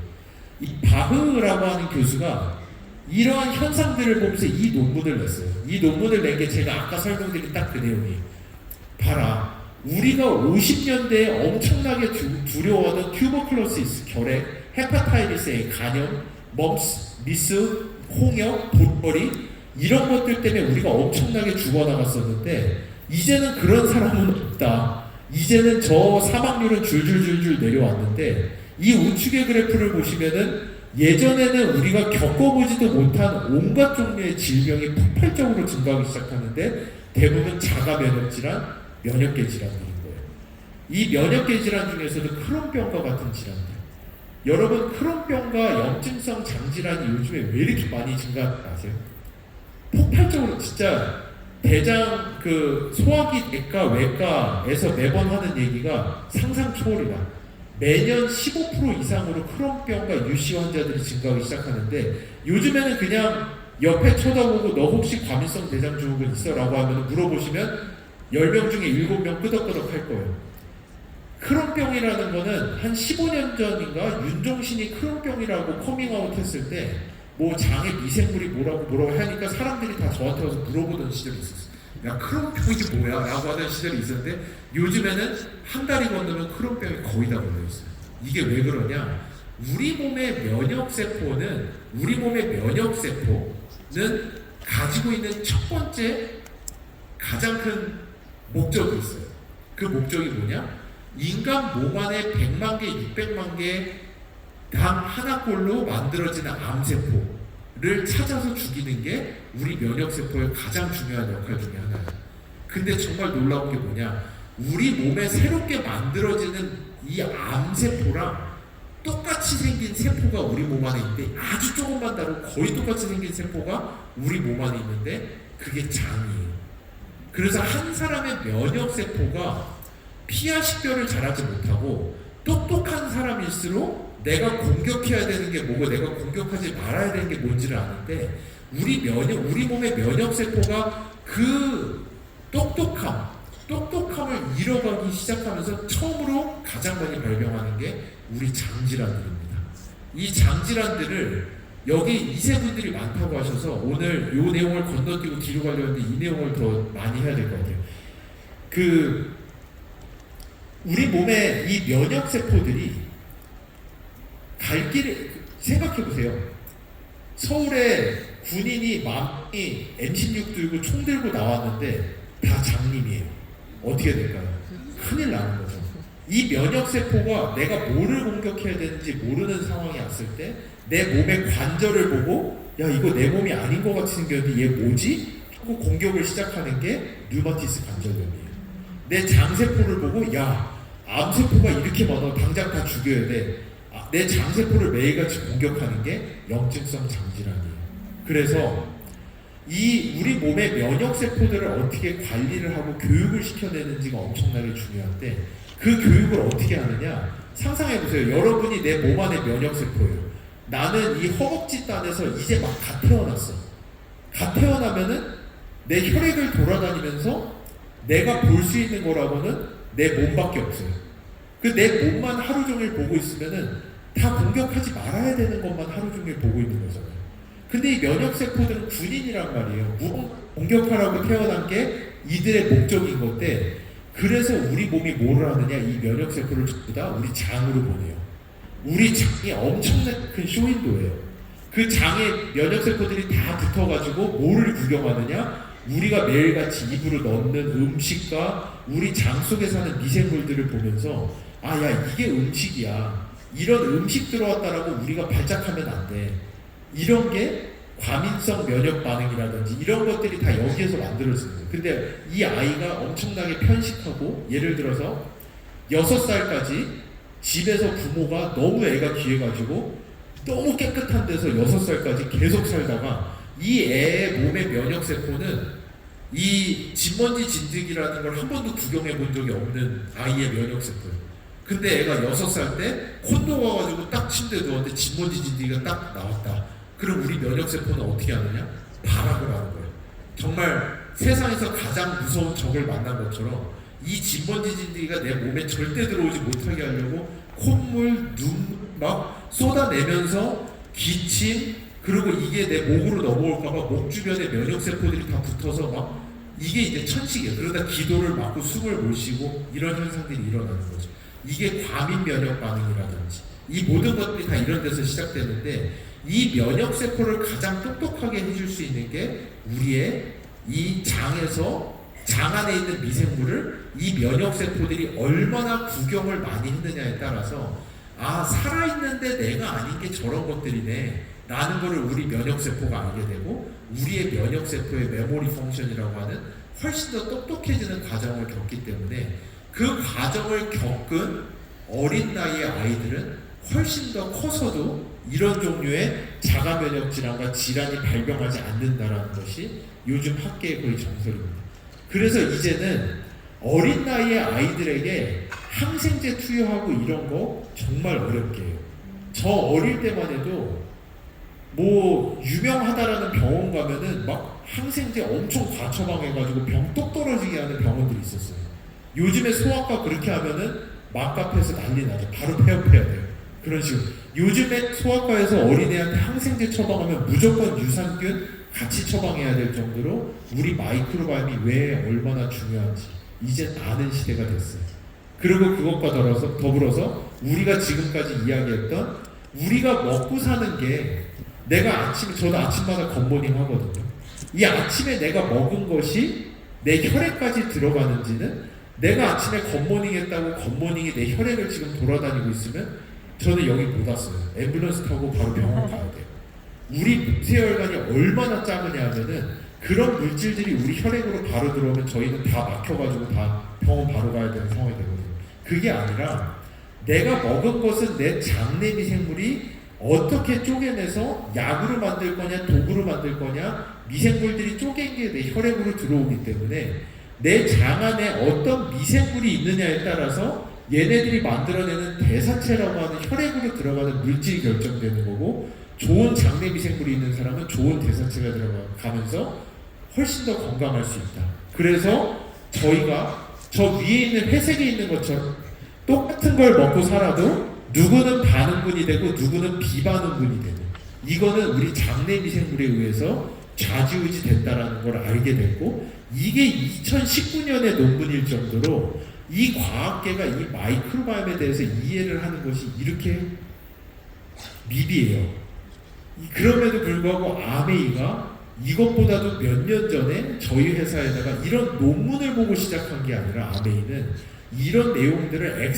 이 바흐라고 하는 교수가 이러한 현상들을 보면서 이 논문을 냈어요. 이 논문을 낸 게 제가 아까 설명드린 딱 그 내용이에요. 봐라. 우리가 50년대에 엄청나게 두려워하던 튜버클로시스, 결핵, 헤파타이티스 A, 간염, 멈스, 미스, 홍역, 봇벌이 이런 것들 때문에 우리가 엄청나게 죽어나갔었는데 이제는 그런 사람은 없다. 이제는 저 사망률은 줄줄줄줄 내려왔는데 이 우측의 그래프를 보시면은 예전에는 우리가 겪어보지도 못한 온갖 종류의 질병이 폭발적으로 증가하기 시작하는데 대부분 자가 면역 질환, 면역계 질환들인 거예요. 이 면역계 질환 중에서도 크론병과 같은 질환들. 여러분 크론병과 염증성 장질환이 요즘에 왜 이렇게 많이 증가하는지 아세요? 폭발적으로 진짜 대장 소화기 내과 외과에서 매번 하는 얘기가 상상 초월이다. 매년 15% 이상으로 크론병과 유씨 환자들이 증가하기 시작하는데 요즘에는 그냥 옆에 쳐다보고 너 혹시 과민성 대장 증후군 있어? 라고 하면 물어보시면 10명 중에 7명 끄덕끄덕 할 거예요. 크론병이라는 거는 한 15년 전인가 윤종신이 크론병이라고 커밍아웃 했을 때 뭐 장에 미생물이 뭐라고 하니까 사람들이 다 저한테 와서 물어보던 시절이 있었어요. 야 크론병이 뭐야? 라고 하는 시절이 있었는데 요즘에는 한 달이 건너면 크론병이 거의 다 걸려있어요. 이게 왜 그러냐? 우리 몸의 면역세포는 가지고 있는 첫 번째 가장 큰 목적이 있어요. 그 목적이 뭐냐? 인간 몸 안에 100만 개, 600만 개 당 하나꼴로 만들어지는 암세포를 찾아서 죽이는 게 우리 면역세포의 가장 중요한 역할 중에 하나예요. 근데 정말 놀라운 게 뭐냐? 우리 몸에 새롭게 만들어지는 이 암세포랑 똑같이 생긴 세포가 우리 몸 안에 있는데 아주 조금만 다르고 거의 똑같이 생긴 세포가 우리 몸 안에 있는데 그게 장이에요. 그래서 한 사람의 면역세포가 피하 식별을 잘하지 못하고 똑똑한 사람일수록 내가 공격해야 되는 게 뭐고 내가 공격하지 말아야 되는 게 뭔지를 아는데 우리 몸의 면역세포가 그 똑똑함을 잃어가기 시작하면서 처음으로 가장 많이 발병하는 게 우리 장질환들입니다. 이 장질환들을 여기 이세분들이 많다고 하셔서 오늘 이 내용을 건너뛰고 뒤로 가려는데 이 내용을 더 많이 해야 될 것 같아요. 우리 몸의 이 면역세포들이 갈 길을 생각해보세요. 서울에 군인이 많이 M16 들고 총 들고 나왔는데 다 장님이에요. 어떻게 될까요? 큰일 나는 거죠. 이 면역세포가 내가 뭐를 공격해야 되는지 모르는 상황이 왔을 때 내 몸의 관절을 보고 야 이거 내 몸이 아닌 것 같이 생겼는데 얘 뭐지? 하고 공격을 시작하는 게 류마티스 관절염이에요. 내 장세포를 보고 야 암세포가 이렇게 많아 당장 다 죽여야 돼. 내 장세포를 매일같이 공격하는 게 염증성 장질환이에요. 그래서 우리 몸의 면역세포들을 어떻게 관리를 하고 교육을 시켜내는지가 엄청나게 중요한데 그 교육을 어떻게 하느냐? 상상해보세요. 여러분이 내 몸 안에 면역세포예요. 나는 이 허벅지 단에서 이제 막 갓 태어났어. 갓 태어나면은 내 혈액을 돌아다니면서 내가 볼 수 있는 거라고는 내 몸밖에 없어요. 내 몸만 하루 종일 보고 있으면은 다 공격하지 말아야 되는 것만 하루 종일 보고 있는 거잖아요. 근데 이 면역세포들은 군인이란 말이에요. 공격하라고 태어난 게 이들의 목적인 건데 그래서 우리 몸이 뭐를 하느냐, 이 면역세포를 전부 다 우리 장으로 보내요. 우리 장이 엄청난 큰 쇼윈도예요. 그 장에 면역세포들이 다 붙어가지고 뭐를 구경하느냐, 우리가 매일같이 입으로 넣는 음식과 우리 장 속에 사는 미생물들을 보면서 아, 야, 이게 음식이야, 이런 음식 들어왔다라고 우리가 발작하면 안 돼. 이런 게 과민성 면역 반응이라든지 이런 것들이 다 여기에서 만들어지는 거예요. 근데 이 아이가 엄청나게 편식하고, 예를 들어서 6살까지 집에서 부모가 너무 애가 귀해가지고 너무 깨끗한 데서 6살까지 계속 살다가 이 애의 몸의 면역세포는 이 진먼지 진드기라는 걸 한 번도 구경해 본 적이 없는 아이의 면역세포예요. 근데 애가 6살 때 콘도 와가지고 딱 침대에 누웠는데 진먼지 진드기가 딱 나왔다. 그럼 우리 면역세포는 어떻게 하느냐? 발악을 하는 거예요. 정말 세상에서 가장 무서운 적을 만난 것처럼 이 진먼지 진드기가 내 몸에 절대 들어오지 못하게 하려고 콧물, 눈물 막 쏟아내면서 기침, 그리고 이게 내 목으로 넘어올까봐 목 주변에 면역세포들이 다 붙어서 막 이게 이제 천식이에요. 그러다 기도를 막고 숨을 못 쉬고 이런 현상들이 일어나는 거죠. 이게 과민 면역 반응이라든지 이 모든 것들이 다 이런 데서 시작되는데, 이 면역세포를 가장 똑똑하게 해줄 수 있는 게 우리의 이 장에서, 장 안에 있는 미생물을 이 면역세포들이 얼마나 구경을 많이 했느냐에 따라서 아, 살아있는데 내가 아닌 게 저런 것들이네 라는 거를 우리 면역세포가 알게 되고, 우리의 면역세포의 메모리 펑션이라고 하는 훨씬 더 똑똑해지는 과정을 겪기 때문에 그 과정을 겪은 어린 나이의 아이들은 훨씬 더 커서도 이런 종류의 자가면역 질환과 질환이 발병하지 않는다라는 것이 요즘 학계의 거의 정설입니다. 그래서 이제는 어린 나이의 아이들에게 항생제 투여하고 이런 거 정말 어렵게 해요. 저 어릴 때만 해도 뭐 유명하다라는 병원 가면은 막 항생제 엄청 과처방해가지고 병 똑 떨어지게 하는 병원들이 있었어요. 요즘에 소아과 그렇게 하면은 맘카페에서 난리 나죠. 바로 폐업해야 돼요. 그런 식으로 요즘에 소아과에서 어린애한테 항생제 처방하면 무조건 유산균 같이 처방해야 될 정도로 우리 마이크로바이옴이 왜 얼마나 중요한지 이제 아는 시대가 됐어요. 그리고 그것과 더불어서 우리가 지금까지 이야기했던 우리가 먹고 사는 게, 내가 아침에, 저도 아침마다 굿모닝 하거든요. 이 아침에 내가 먹은 것이 내 혈액까지 들어가는지는, 내가 아침에 굿모닝 했다고 굿모닝이 내 혈액을 지금 돌아다니고 있으면 저는 여기 못 왔어요. 앰뷸런스 타고 바로 병원 가야 돼요. 우리 폐혈관이 얼마나 작으냐 하면은 그런 물질들이 우리 혈액으로 바로 들어오면 저희는 다 막혀가지고 다 병원 바로 가야 되는 상황이 되거든요. 그게 아니라 내가 먹은 것은 내 장내 미생물이 어떻게 쪼개내서 약으로 만들 거냐 독으로 만들 거냐, 미생물들이 쪼갠 게 내 혈액으로 들어오기 때문에 내 장 안에 어떤 미생물이 있느냐에 따라서 얘네들이 만들어내는 대사체라고 하는 혈액으로 들어가는 물질이 결정되는 거고, 좋은 장내 미생물이 있는 사람은 좋은 대사체가 들어가면서 훨씬 더 건강할 수 있다. 그래서 저희가 저 위에 있는 회색에 있는 것처럼 똑같은 걸 먹고 살아도 누구는 반응군이 되고 누구는 비반응군이 되는, 이거는 우리 장내 미생물에 의해서 좌지우지 됐다라는 걸 알게 됐고, 이게 2019년의 논문일 정도로 이 과학계가 이 마이크로바이옴에 대해서 이해를 하는 것이 이렇게 미비해요. 그럼에도 불구하고 아메이가 이것보다도 몇 년 전에 저희 회사에다가 이런 논문을 보고 시작한 게 아니라, 아메이는 이런 내용들을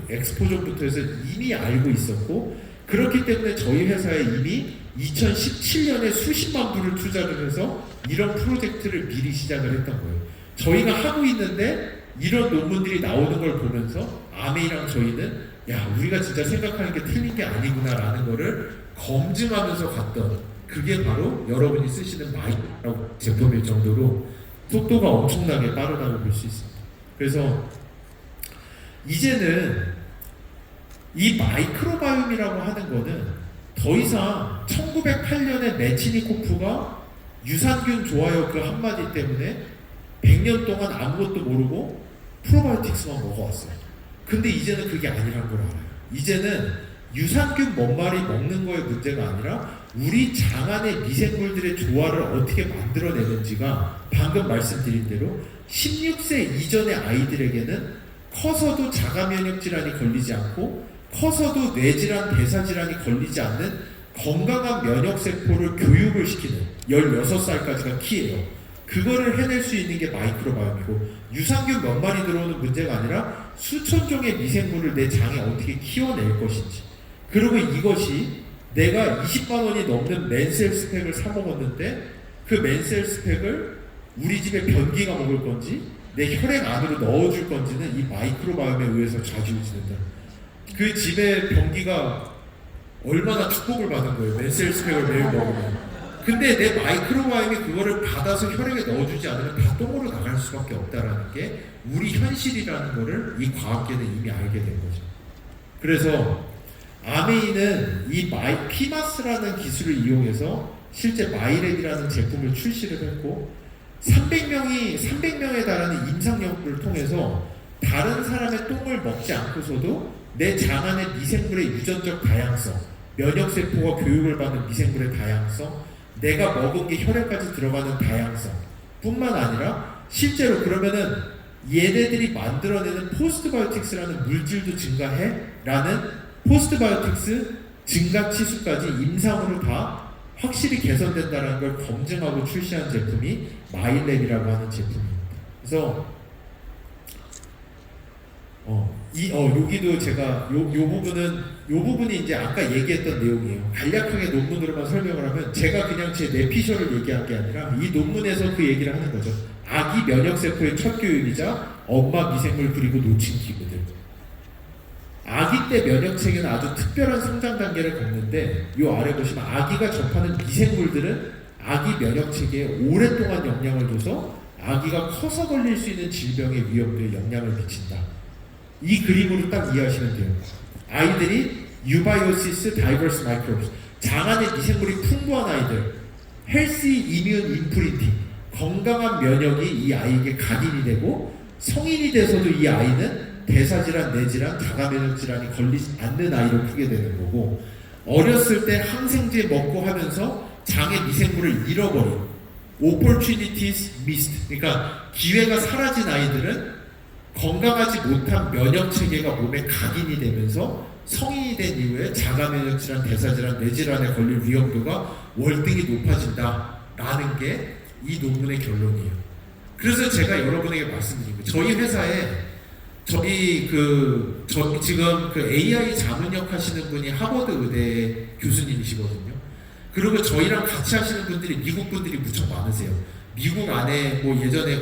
엑스포전부터 해서 이미 알고 있었고, 그렇기 때문에 저희 회사에 이미 2017년에 수십만 불을 투자를 해서 이런 프로젝트를 미리 시작을 했던 거예요. 저희가 하고 있는데 이런 논문들이 나오는 걸 보면서 아메이랑 저희는 야, 우리가 진짜 생각하는 게 틀린 게 아니구나 라는 거를 검증하면서 갔던, 그게 바로 여러분이 쓰시는 마이크로 제품일 정도로 속도가 엄청나게 빠르다고 볼 수 있습니다. 그래서 이제는 이 마이크로바이옴이라고 하는 거는 더 이상 1908년에 메치니코프가 유산균 좋아요 그 한마디 때문에 100년 동안 아무것도 모르고 프로바이오틱스만 먹어왔어요. 근데 이제는 그게 아니란 걸 알아요. 이제는 유산균 몇 마리 먹는 거의 문제가 아니라 우리 장 안의 미생물들의 조화를 어떻게 만들어내는지가 방금 말씀드린 대로 16세 이전의 아이들에게는 커서도 자가 면역 질환이 걸리지 않고 커서도 뇌질환, 대사질환이 걸리지 않는 건강한 면역세포를 교육을 시키는 16살까지가 키예요. 그거를 해낼 수 있는 게 마이크로바이옴이고 유산균 몇 마리 들어오는 문제가 아니라 수천 종의 미생물을 내 장에 어떻게 키워낼 것인지, 그리고 이것이 내가 20만 원이 넘는 맨셀 스펙을 사 먹었는데 그 맨셀 스펙을 우리 집에 변기가 먹을 건지 내 혈액 안으로 넣어줄 건지는 이 마이크로바이옴에 의해서 좌지우지된다. 그 집에 변기가 얼마나 축복을 받은 거예요. 맨셀 스펙을 매일 먹으면. 근데 내 마이크로바이옴이 그거를 받아서 혈액에 넣어주지 않으면 다 똥으로 나갈 수밖에 없다라는 게 우리 현실이라는 거를 이 과학계는 이미 알게 된 거죠. 그래서 아메이는 이 피마스라는 기술을 이용해서 실제 마이랩이라는 제품을 출시를 했고 300명에 달하는 임상 연구를 통해서 다른 사람의 똥을 먹지 않고서도 내 장 안의 미생물의 유전적 다양성, 면역세포가 교육을 받는 미생물의 다양성, 내가 먹은 게 혈액까지 들어가는 다양성 뿐만 아니라 실제로 그러면은 얘네들이 만들어내는 포스트바이오틱스라는 물질도 증가해? 라는 포스트바이오틱스 증가 치수까지 임상으로 다 확실히 개선된다는 걸 검증하고 출시한 제품이 마일랩이라고 하는 제품입니다. 그래서 여기도 제가 요 부분이 이제 아까 얘기했던 내용이에요. 간략하게 논문으로만 설명을 하면 제가 그냥 제 뇌피셜을 얘기한 게 아니라 이 논문에서 그 얘기를 하는 거죠. 아기 면역세포의 첫 교육이자 엄마 미생물 그리고 놓친 기구들. 아기 때 면역체계는 아주 특별한 성장 단계를 겪는데 이 아래 보시면 아기가 접하는 미생물들은 아기 면역체계에 오랫동안 영향을 줘서 아기가 커서 걸릴 수 있는 질병의 위험도에 영향을 미친다. 이 그림으로 딱 이해하시면 돼요. 아이들이 유바이오시스 다이버스 마이크로브스, 장 안에 미생물이 풍부한 아이들, 헬시 이뮨 임프린팅, 건강한 면역이 이 아이에게 각인이 되고 성인이 돼서도 이 아이는 대사질환, 뇌질환, 자가면역질환이 걸리지 않는 아이로 크게 되는 거고, 어렸을 때 항생제 먹고 하면서 장의 미생물을 잃어버린 opportunities missed, 그러니까 기회가 사라진 아이들은 건강하지 못한 면역체계가 몸에 각인이 되면서 성인이 된 이후에 자가면역질환, 대사질환, 뇌질환에 걸릴 위험도가 월등히 높아진다라는 게 이 논문의 결론이에요. 그래서 제가 여러분에게 말씀드린 거예요. 저희 회사에 지금 그 AI 자문역 하시는 분이 하버드 의대 교수님이시거든요. 그리고 저희랑 같이 하시는 분들이 미국 분들이 무척 많으세요. 미국 안에 뭐 예전에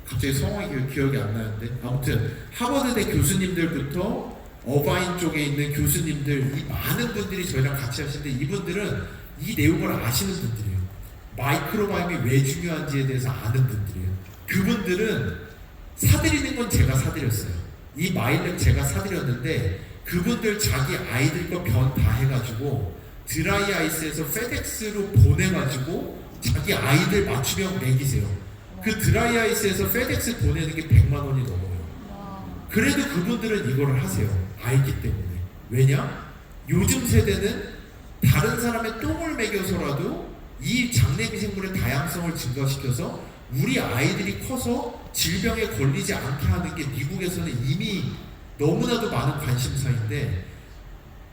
갑자기 성함이 기억이 안 나는데 아무튼 하버드대 교수님들부터 어바인 쪽에 있는 교수님들, 이 많은 분들이 저희랑 같이 하시는데 이분들은 이 내용을 아시는 분들이에요. 마이크로바이옴이 왜 중요한지에 대해서 아는 분들이에요. 그분들은 사드리는 건 제가 사드렸어요. 이 마일랩 제가 사드렸는데 그분들 자기 아이들 거 변 다 해가지고 드라이 아이스에서 페덱스로 보내가지고 자기 아이들 맞춤형 먹이세요. 그 드라이 아이스에서 페덱스 보내는 게 100만 원이 넘어요. 그래도 그분들은 이거를 하세요. 알기 때문에. 왜냐? 요즘 세대는 다른 사람의 똥을 먹여서라도 이 장내 미생물의 다양성을 증가시켜서 우리 아이들이 커서 질병에 걸리지 않게 하는 게 미국에서는 이미 너무나도 많은 관심사인데,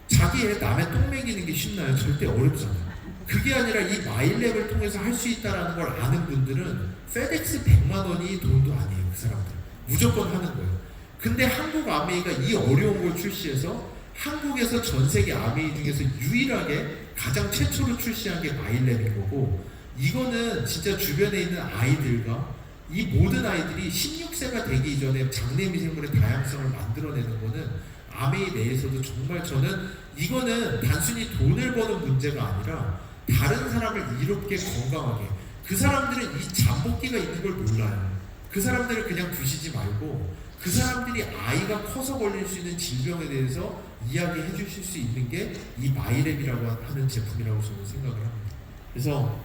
자기 애 남의 똥 먹이는 게 쉽나요? 절대 어렵잖아요. 그게 아니라 이 마일랩을 통해서 할 수 있다는 걸 아는 분들은 페덱스 100만 원이 돈도 아니에요. 그 사람들 무조건 하는 거예요. 근데 한국 아메이가 이 어려운 걸 출시해서 한국에서 전 세계 아메이 중에서 유일하게 가장 최초로 출시한 게 마일랩인 거고, 이거는 진짜 주변에 있는 아이들과 이 모든 아이들이 16세가 되기 이전에 장내 미생물의 다양성을 만들어내는 거는 아메이 내에서도 정말 저는 이거는 단순히 돈을 버는 문제가 아니라 다른 사람을 이롭게 건강하게, 그 사람들은 이 잠복기가 있는 걸 몰라요. 그 사람들을 그냥 두시지 말고 그 사람들이 아이가 커서 걸릴 수 있는 질병에 대해서 이야기해 주실 수 있는 게 이 마이랩이라고 하는 제품이라고 저는 생각을 합니다. 그래서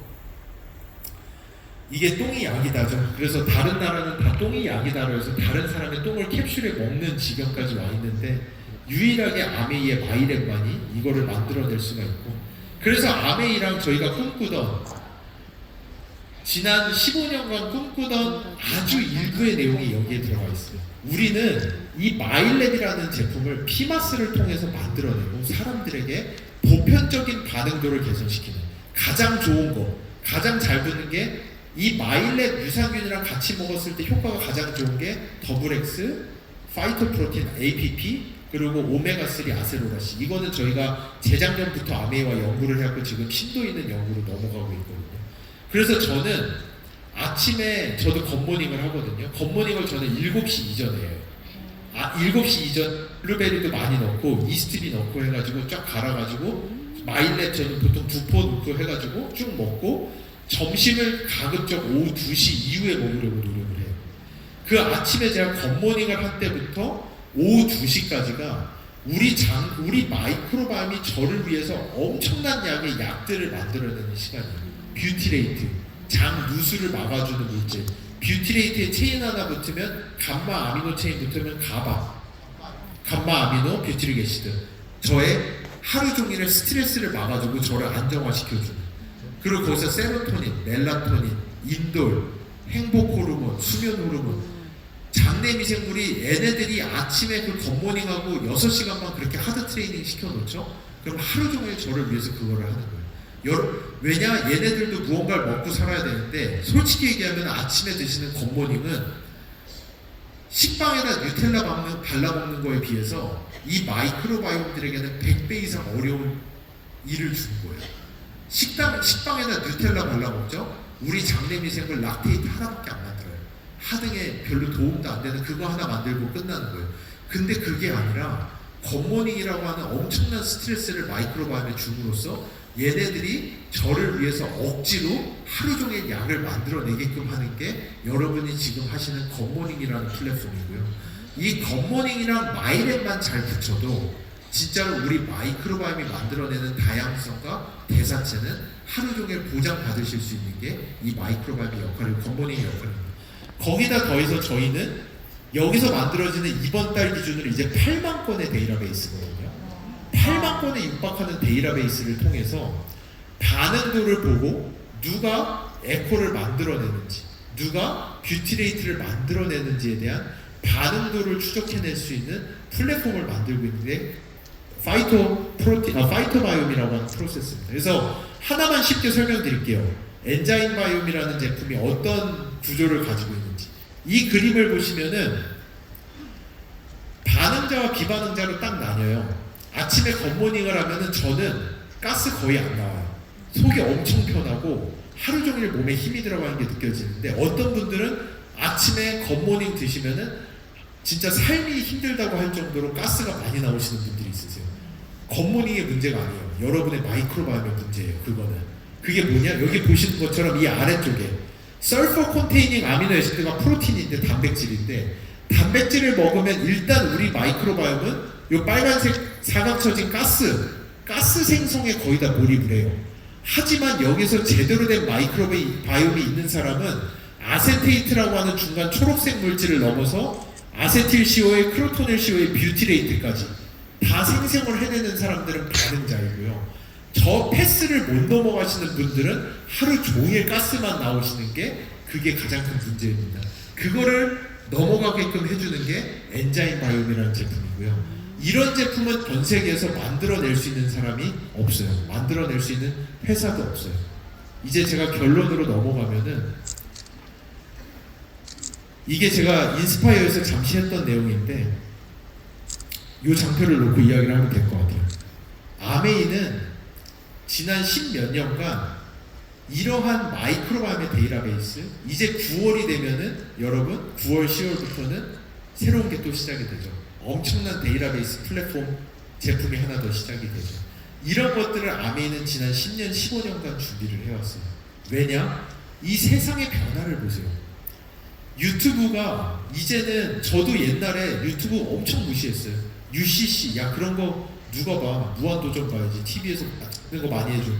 이게 똥이 약이다죠. 그래서 다른 나라는 다 똥이 약이다로 해서 다른 사람의 똥을 캡슐에 먹는 지경까지 와 있는데, 유일하게 아메이의 마이랩만이 이거를 만들어낼 수가 있고, 그래서 아메이랑 저희가 꿈꾸던, 지난 15년간 꿈꾸던 아주 일부의 내용이 여기에 들어가 있어요. 우리는 이 마이랩이라는 제품을 피마스를 통해서 만들어내고 사람들에게 보편적인 반응도를 개선시키는, 가장 좋은 거, 가장 잘 붙는 게 이 마이랩 유산균이랑 같이 먹었을 때 효과가 가장 좋은 게 더블엑스, 파이토프로틴 APP, 그리고 오메가3 아세로라시. 이거는 저희가 재작년부터 아메이와 연구를 해갖고 지금 심도 있는 연구로 넘어가고 있거든요. 그래서 저는 아침에 저도 굿모닝을 하거든요. 굿모닝을 저는 7시 이전에 해요. 7시 이전 블루베리도 많이 넣고 이스트비 넣고 해가지고 쫙 갈아가지고 마일렛 저는 보통 2포 넣고 해가지고 쭉 먹고, 점심을 가급적 오후 2시 이후에 먹으려고 노력을 해요. 그 아침에 제가 굿모닝을 할 때부터 오후 2시까지가 우리 마이크로바이옴이 저를 위해서 엄청난 양의 약들을 만들어내는 시간이에요. 뷰티레이트, 장 누수를 막아주는 물질, 뷰티레이트에 체인 하나 붙으면 감마 아미노 체인 붙으면 감마 아미노 뷰티릭 애시드, 저의 하루 종일의 스트레스를 막아주고 저를 안정화시켜주는, 그리고 거기서 세로토닌, 멜라토닌, 인돌, 행복 호르몬, 수면 호르몬, 장내 미생물이, 얘네들이 아침에 그 굿모닝하고 6시간만 그렇게 하드 트레이닝 시켜놓죠? 그럼 하루 종일 저를 위해서 그거를 하는 거예요. 왜냐? 얘네들도 무언가를 먹고 살아야 되는데, 솔직히 얘기하면 아침에 드시는 굿모닝은 식빵에다 뉴텔라 발라 먹는 거에 비해서 이 마이크로바이옴들에게는 100배 이상 어려운 일을 주는 거예요. 식빵에다 뉴텔라 발라 먹죠? 우리 장내 미생물 락테이트 하나밖에 안 만들어요. 하등에 별로 도움도 안 되는 그거 하나 만들고 끝나는 거예요. 근데 그게 아니라 굿모닝이라고 하는 엄청난 스트레스를 마이크로바이옴에 줌으로써 얘네들이 저를 위해서 억지로 하루 종일 약을 만들어내게끔 하는 게 여러분이 지금 하시는 굿모닝이라는 플랫폼이고요. 이 굿모닝이랑 마이랩만 잘 붙여도 진짜로 우리 마이크로바이옴이 만들어내는 다양성과 대사체는 하루 종일 보장받으실 수 있는 게 이 마이크로바이옴의 역할이고 굿모닝의 역할입니다. 거기다 더해서 저희는 여기서 만들어지는 이번 달 기준으로 이제 8만 건의 데이터베이스거든요. 8만 건에 육박하는 데이터베이스를 통해서 반응도를 보고 누가 에코를 만들어내는지, 누가 뷰티레이트를 만들어내는지에 대한 반응도를 추적해낼 수 있는 플랫폼을 만들고 있는데, 파이토바이옴이라고 하는 프로세스입니다. 그래서 하나만 쉽게 설명드릴게요. 엔자임 바이옴이라는 제품이 어떤 구조를 가지고 있는지. 이 그림을 보시면은 반응자와 비반응자로 딱 나뉘어요. 아침에 굿모닝을 하면은 저는 가스 거의 안 나와요. 속이 엄청 편하고 하루 종일 몸에 힘이 들어가는 게 느껴지는데, 어떤 분들은 아침에 굿모닝 드시면은 진짜 삶이 힘들다고 할 정도로 가스가 많이 나오시는 분들이 있으세요. 굿모닝의 문제가 아니에요. 여러분의 마이크로바이옴의 문제예요. 그게 뭐냐? 여기 보시는 것처럼 이 아래쪽에 설퍼 콘테이닝 아미노 애시드가 프로틴인데 단백질인데, 단백질을 먹으면 일단 우리 마이크로바이옴은 이 빨간색 사각 쳐진 가스 생성에 거의 다 몰입을 해요. 하지만 여기서 제대로 된 마이크로바이옴이 있는 사람은 아세테이트라고 하는 중간 초록색 물질을 넘어서 아세틸 CO에 크로토닐 CO에 뷰티레이트까지 다 생성을 해내는 사람들은 반응자이고요. 저 패스를 못 넘어가시는 분들은 하루 종일 가스만 나오시는 게 그게 가장 큰 문제입니다. 그거를 넘어가게끔 해주는 게 엔자임 바이옴이라는 제품이고요. 이런 제품은 전 세계에서 만들어낼 수 있는 사람이 없어요. 만들어낼 수 있는 회사도 없어요. 이제 제가 결론으로 넘어가면은, 이게 제가 인스파이어에서 잠시 했던 내용인데 이 장표를 놓고 이야기를 하면 될 것 같아요. 아메이는 지난 10몇 년간 이러한 마이크로바이옴의 데이터베이스, 이제 9월이 되면은 여러분 9월 10월부터는 새로운 게 또 시작이 되죠. 엄청난 데이터베이스 플랫폼 제품이 하나 더 시작이 되죠. 이런 것들을 아메이는 지난 10년 15년간 준비를 해왔어요. 왜냐? 이 세상의 변화를 보세요. 유튜브가 이제는, 저도 옛날에 유튜브 엄청 무시했어요. UCC, 야 그런 거 누가 봐, 무한도전 봐야지, TV에서 그런 거 많이 해줘.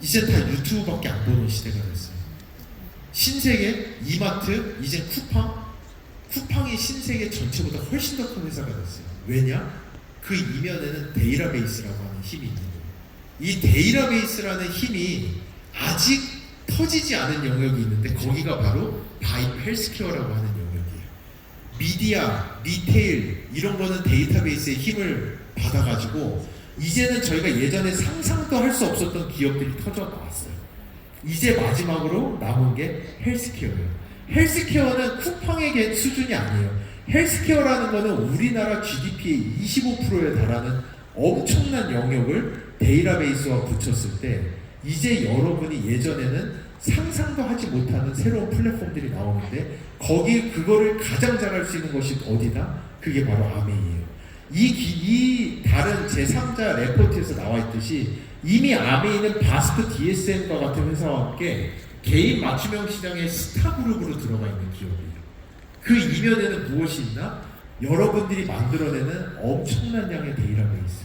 이제 다 유튜브밖에 안 보는 시대가 됐어요. 신세계, 이마트, 이제 쿠팡이 신세계 전체보다 훨씬 더 큰 회사가 됐어요. 왜냐? 그 이면에는 데이터베이스라고 하는 힘이 있는 거예요. 이 데이터베이스라는 힘이 아직 터지지 않은 영역이 있는데 거기가 바로 바이오 헬스케어라고 하는 영역이에요. 미디어, 리테일 이런 거는 데이터베이스의 힘을 받아가지고 이제는 저희가 예전에 상상도 할 수 없었던 기업들이 터져 나왔어요. 이제 마지막으로 남은 게 헬스케어예요. 헬스케어는 쿠팡의 수준이 아니에요. 헬스케어라는 거는 우리나라 GDP의 25%에 달하는 엄청난 영역을 데이터베이스와 붙였을 때 이제 여러분이 예전에는 상상도 하지 못하는 새로운 플랫폼들이 나오는데 거기 그거를 가장 잘할 수 있는 것이 어디다? 그게 바로 아메이예요. 이 다른 제3자 레포트에서 나와 있듯이 이미 아메이는 바스크 DSM과 같은 회사와 함께 개인 맞춤형 시장의 스타 그룹으로 들어가 있는 기업이에요. 그 이면에는 무엇이 있나? 여러분들이 만들어내는 엄청난 양의 데이터베이스,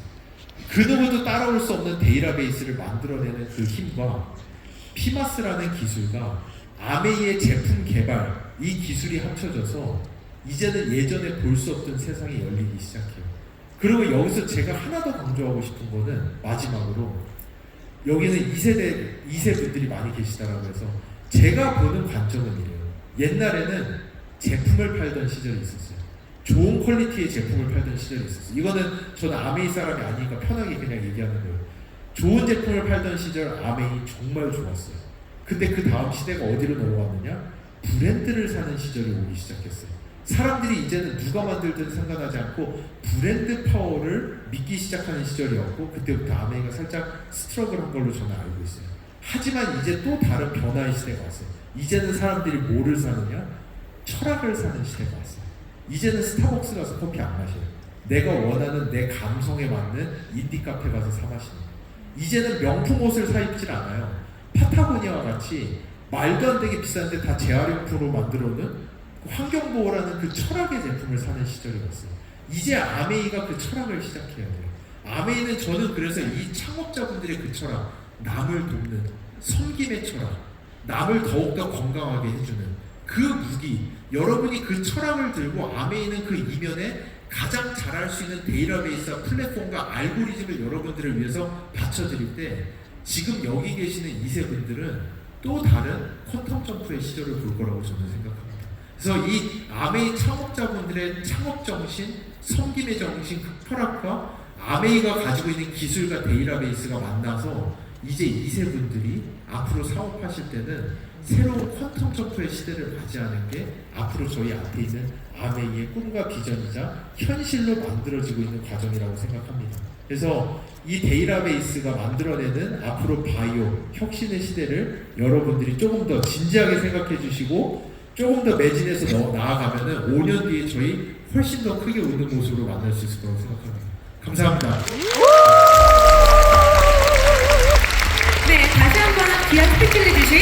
그 누구도 따라올 수 없는 데이터베이스를 만들어내는 그 힘과 피마스라는 기술과 아메이의 제품 개발, 이 기술이 합쳐져서 이제는 예전에 볼 수 없던 세상이 열리기 시작해요. 그리고 여기서 제가 하나 더 강조하고 싶은 거는 마지막으로 여기는 2세 분들이 많이 계시다라고 해서 제가 보는 관점은 이래요. 옛날에는 제품을 팔던 시절이 있었어요. 좋은 퀄리티의 제품을 팔던 시절이 있었어요. 이거는 저는 아메이 사람이 아니니까 편하게 그냥 얘기하는 거예요. 좋은 제품을 팔던 시절 아메이 정말 좋았어요. 근데 그 다음 시대가 어디로 넘어왔느냐? 브랜드를 사는 시절이 오기 시작했어요. 사람들이 이제는 누가 만들든 상관하지 않고 브랜드 파워를 믿기 시작하는 시절이었고 그때부터 아메이가 살짝 스트러글한 걸로 저는 알고 있어요. 하지만 이제 또 다른 변화의 시대가 왔어요. 이제는 사람들이 뭐를 사느냐? 철학을 사는 시대가 왔어요. 이제는 스타벅스 가서 커피 안 마셔요. 내가 원하는 내 감성에 맞는 인디 카페 가서 사 마시는 거예요. 이제는 명품 옷을 사 입질 않아요. 파타고니아와 같이 말도 안 되게 비싼데 다 재활용품으로 만들어놓은 환경보호라는 그 철학의 제품을 사는 시절이 왔어요. 이제 아메이가 그 철학을 시작해야 돼요. 아메이는 저는 그래서 이 창업자분들의 그 철학, 남을 돕는 섬김의 철학, 남을 더욱더 건강하게 해주는 그 무기, 여러분이 그 철학을 들고 아메이는 그 이면에 가장 잘할 수 있는 데이터베이스와 플랫폼과 알고리즘을 여러분들을 위해서 받쳐드릴 때 지금 여기 계시는 2세 분들은 또 다른 퀀텀 점프의 시절을 볼 거라고 저는 생각합니다. 그래서 이 아메이 창업자분들의 창업 정신, 섬김의 정신, 그 철학과 아메이가 가지고 있는 기술과 데이터베이스가 만나서 이제 2세 분들이 앞으로 사업하실 때는 새로운 퀀텀 점프의 시대를 맞이하는 게 앞으로 저희 앞에 있는 아메이의 꿈과 비전이자 현실로 만들어지고 있는 과정이라고 생각합니다. 그래서 이 데이터베이스가 만들어내는 앞으로 바이오 혁신의 시대를 여러분들이 조금 더 진지하게 생각해 주시고 조금 더 매진해서 나아가면은 5년 뒤에 저희 훨씬 더 크게 웃는 모습으로 만날 수 있을 거라고 생각합니다. 감사합니다. 네, 다시 한번 귀한 스피치를 해주신